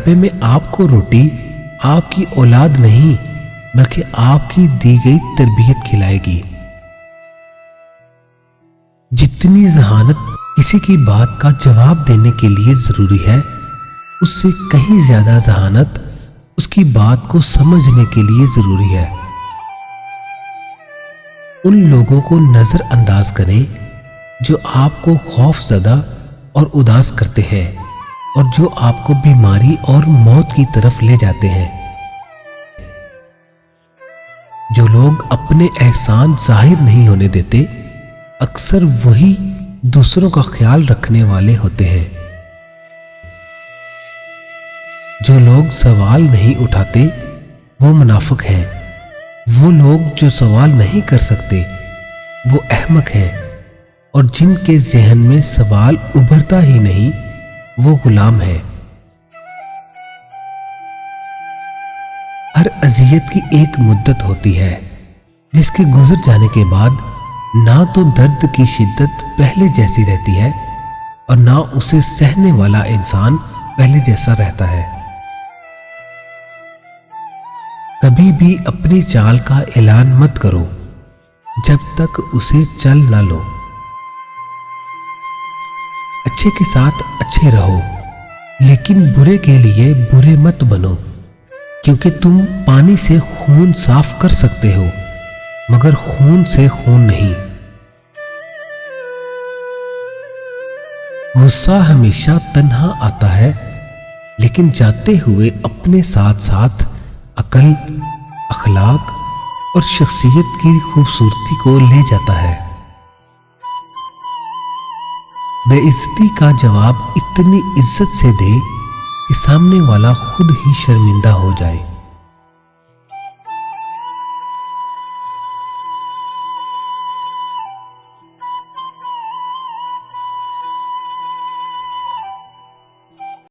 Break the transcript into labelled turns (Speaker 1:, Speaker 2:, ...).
Speaker 1: بڑھاپے میں آپ کو روٹی آپ کی اولاد نہیں بلکہ آپ کی دی گئی تربیت کھلائے گی۔ جتنی ذہانت کسی کی بات کا جواب دینے کے لیے ضروری ہے، اس سے کہیں زیادہ ذہانت اس کی بات کو سمجھنے کے لیے ضروری ہے۔ ان لوگوں کو نظر انداز کریں جو آپ کو خوف زدہ اور اداس کرتے ہیں اور جو آپ کو بیماری اور موت کی طرف لے جاتے ہیں۔ جو لوگ اپنے احسان ظاہر نہیں ہونے دیتے، اکثر وہی دوسروں کا خیال رکھنے والے ہوتے ہیں۔ جو لوگ سوال نہیں اٹھاتے وہ منافق ہیں۔ وہ لوگ جو سوال نہیں کر سکتے وہ احمق ہیں، اور جن کے ذہن میں سوال ابھرتا ہی نہیں وہ غلام ہیں۔ ہر اذیت کی ایک مدت ہوتی ہے جس کے گزر جانے کے بعد نہ تو درد کی شدت پہلے جیسی رہتی ہے اور نہ اسے سہنے والا انسان پہلے جیسا رہتا ہے۔ کبھی بھی اپنی چال کا اعلان مت کرو جب تک اسے چل نہ لو۔ اچھے کے ساتھ اچھے رہو، لیکن برے کے لیے برے مت بنو، کیونکہ تم پانی سے خون صاف کر سکتے ہو مگر خون سے خون نہیں۔ غصہ ہمیشہ تنہا آتا ہے لیکن جاتے ہوئے اپنے ساتھ ساتھ عقل، اخلاق اور شخصیت کی خوبصورتی کو لے جاتا ہے۔ بے عزتی کا جواب اتنی عزت سے دے کہ سامنے والا خود ہی شرمندہ ہو جائے۔